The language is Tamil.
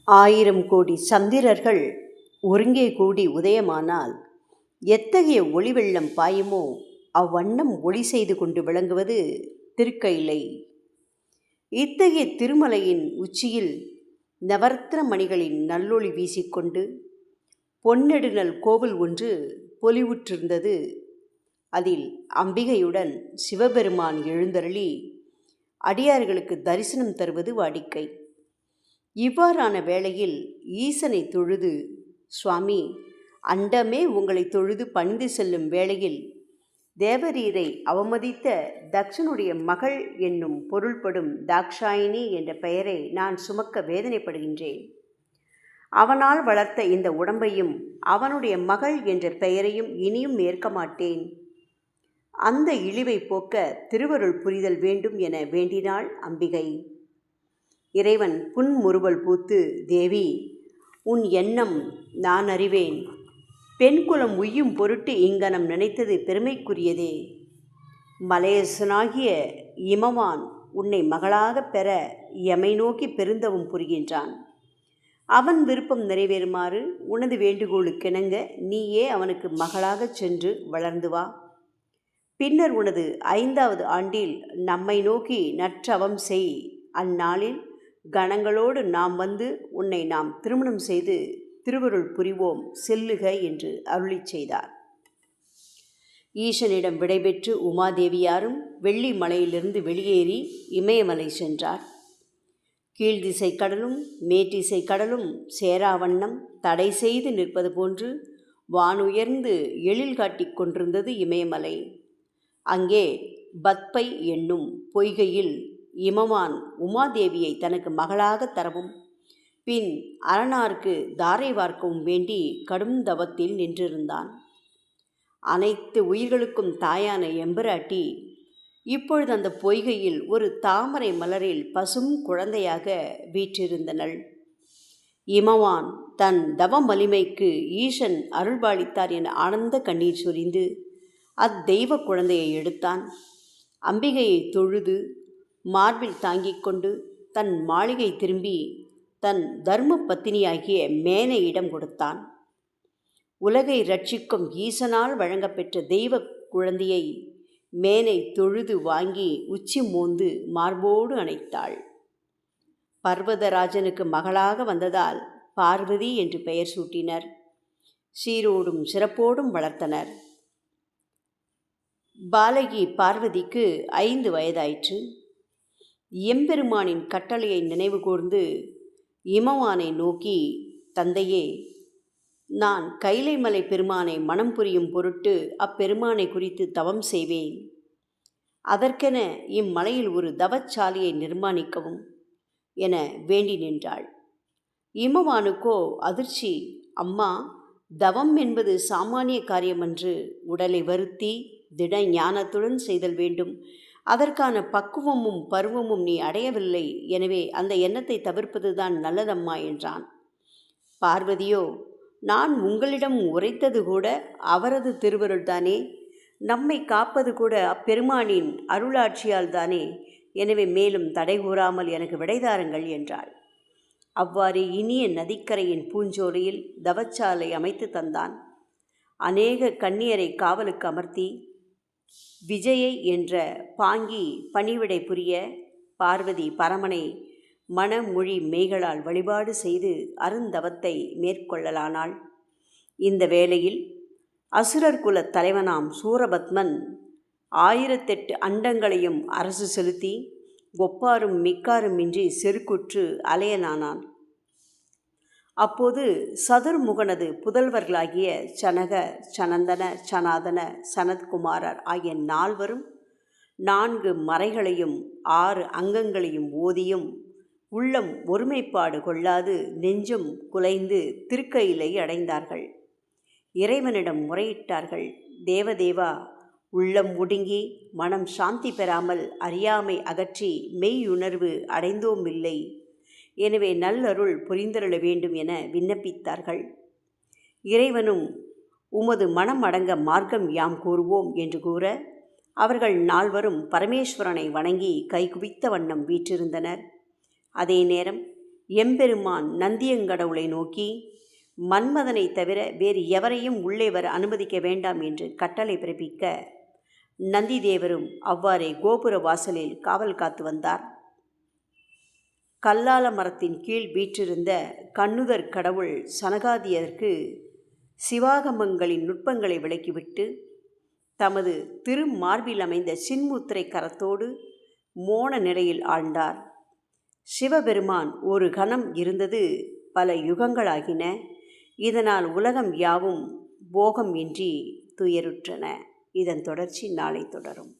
ஆயிரம் கோடி சந்திரர்கள் ஒருங்கே கூடி உதயமானால் எத்தகைய ஒளி வெள்ளம் பாயுமோ அவ்வண்ணம் ஒளி செய்து கொண்டு விளங்குவது திருக்கயிலை. இத்தகைய திருமலையின் உச்சியில் நவரத்ன மணிகளின் நல்லொளி வீசிக்கொண்டு பொன்னெடுநல் கோவில் ஒன்று பொலிவுற்றிருந்தது. அதில் அம்பிகையுடன் சிவபெருமான் எழுந்தருளி அடியார்களுக்கு தரிசனம் தருவது வாடிக்கை. இவ்வாறான வேளையில் ஈசனை தொழுது, சுவாமி, அண்டமே உங்களை தொழுது பணிந்து செல்லும் வேளையில் தேவரீரை அவமதித்த தக்ஷனுடைய மகள் என்னும் பொருள்படும் தாக்ஷாயினி என்ற பெயரை நான் சுமக்க வேதனைப்படுகின்றேன். அவனால் வளர்த்த இந்த உடம்பையும் அவனுடைய மகள் என்ற பெயரையும் இனியும் ஏற்க மாட்டேன். அந்த இழிவை போக்க திருவருள் புரிதல் வேண்டும் என வேண்டினாள் அம்பிகை. இறைவன் புன்முறுவல் பூத்து, தேவி, உன் எண்ணம் நான் அறிவேன். பெண் குலம் உய்யும் பொருட்டு இங்கனம் நினைத்தது பெருமைக்குரியதே. மலையசனாகிய இமவான் உன்னை மகளாக பெற எமை நோக்கி பெருந்தவம் புரிகின்றான். அவன் விருப்பம் நிறைவேறுமாறு உனது வேண்டுகோளுக்கிணங்க நீயே அவனுக்கு மகளாகச் சென்று வளர்ந்து வா. பின்னர் உனது 5வது ஆண்டில் நம்மை நோக்கி நற்றவம் செய். அந்நாளில் கணங்களோடு நாம் வந்து உன்னை நாம் திருமணம் செய்து திருவருள் புரிவோம், செல்லுக என்று அருளி செய்தார். ஈசனிடம் விடைபெற்று உமாதேவியாரும் வெள்ளி மலையிலிருந்து வெளியேறி இமயமலை சென்றார். கீழ்திசை கடலும் மேற்றிசை கடலும் சேராவண்ணம் தடை செய்து நிற்பது போன்று வானுயர்ந்து எழில் காட்டிக் கொண்டிருந்தது இமயமலை. அங்கே பத்பை என்னும் பொய்கையில் இமவான் உமாதேவியை தனக்கு மகளாக தரவும் பின் அரணாருக்கு தாரை வார்க்கவும் வேண்டி கடும் தவத்தில் நின்றிருந்தான். அனைத்து உயிர்களுக்கும் தாயான எம்பிராட்டி இப்பொழுது அந்த பொய்கையில் ஒரு தாமரை மலரில் பசும் குழந்தையாக வீற்றிருந்தனள். இமவான் தன் தவ வலிமைக்கு ஈசன் அருள்பாலித்தார் என ஆனந்த கண்ணீர் சொரிந்து அத்தெய்வ குழந்தையை எடுத்தான். அம்பிகையை தொழுது மார்பில் தாங்கிக் கொண்டு தன் மாளிகை திரும்பி தன் தர்ம பத்தினியாகிய மேனையிடம் கொடுத்தான். உலகை ரட்சிக்கும் ஈசனால் வழங்கப்பெற்ற தெய்வ குழந்தையை மேனை தொழுது வாங்கி உச்சி மோந்து மார்போடு அணைத்தாள். பர்வதராஜனுக்கு மகளாக வந்ததால் பார்வதி என்று பெயர் சூட்டினர். சீரோடும் சிறப்போடும் வளர்த்தனர். பாலகி பார்வதிக்கு 5 வயதாயிற்று. எம்பெருமானின் கட்டளையை நினைவு கூர்ந்து இமவானை நோக்கி, தந்தையே, நான் கைலைமலை பெருமானை மனம் புரியும் பொருட்டு அப்பெருமானை குறித்து தவம் செய்வேன். அதற்கென இம்மலையில் ஒரு தவச்சாலையை நிர்மாணிக்கவும் என வேண்டி நின்றாள். இமவானுக்கோ அதிர்ச்சி. அம்மா, தவம் என்பது சாமானிய காரியமன்று. உடலை வருத்தி திட ஞானத்துடன் செய்தல் வேண்டும். அதற்கான பக்குவமும் பருவமும் நீ அடையவில்லை. எனவே அந்த எண்ணத்தை தவிர்ப்பதுதான் நல்லதம்மா என்றான். பார்வதியோ, நான் உங்களிடம் உரைத்தது கூட அவரது திருவருள்தானே. நம்மை காப்பது கூட அப்பெருமானின் அருளாட்சியால் தானே. எனவே மேலும் தடை கூறாமல் எனக்கு விடைதாருங்கள் என்றாள். அவ்வாறு இனிய நதிக்கரையின் பூஞ்சோலையில் தவச்சாலை அமைத்து தந்தான். அநேக கன்னியரை காவலுக்கு அமர்த்தி விஜயை என்ற பாங்கி பணிவிடை புரிய பார்வதி பரமனை மனமொழி மெய்களால் வழிபாடு செய்து அருந்தவத்தை மேற்கொள்ளலானாள். இந்த வேளையில் அசுரர் குலத் தலைவனாம் சூரபத்மன் 1008 அண்டங்களையும் அரசு செலுத்தி ஒப்பாரும் மிக்காரும் இன்றி செருக்குற்று அலையலானான். அப்போது சதுர்முகனது புதல்வர்களாகிய சனக, சனந்தன, சனாதன, சனத்குமாரர் ஆகிய 4வரும் 4 மறைகளையும் 6 அங்கங்களையும் ஓதியும் உள்ளம் ஒருமைப்பாடு கொள்ளாது நெஞ்சம் குலைந்து திருக்கயிலை அடைந்தார்கள். இறைவனிடம் முறையிட்டார்கள். தேவதேவா, உள்ளம் ஒடுங்கி மனம் சாந்தி பெறாமல் அறியாமை அகற்றி மெய்யுணர்வு அடைந்தோமில்லை. எனவே நல்லருள் புரிந்தருள வேண்டும் என விண்ணப்பித்தார்கள். இறைவனும் உமது மனம் அடங்க மார்க்கம் யாம் கூறுவோம் என்று கூற அவர்கள் 4வரும் பரமேஸ்வரனை வணங்கி கைகுவித்த வண்ணம் வீற்றிருந்தனர். அதே நேரம் எம்பெருமான் நந்தியங்கடவுளை நோக்கி மன்மதனை தவிர வேறு எவரையும் உள்ளே வர அனுமதிக்க வேண்டாம் என்று கட்டளை பிறப்பிக்க நந்திதேவரும் அவ்வாறே கோபுர வாசலில் காவல் காத்து வந்தார். கல்லால மரத்தின் கீழ் வீற்றிருந்த கண்ணுதர் கடவுள் சனகாதியருக்கு சிவாகமங்களின் நுட்பங்களை விளக்கிவிட்டு தமது திருமார்பில் அமைந்த சின்முத்திரை கரத்தோடு மோன நிலையில் ஆழ்ந்தார். சிவபெருமான் ஒரு கணம் இருந்தது பல யுகங்களாகின. இதனால் உலகம் யாவும் போகம் இன்றி துயருற்றன. இதன் தொடர்ச்சி நாளை தொடரும்.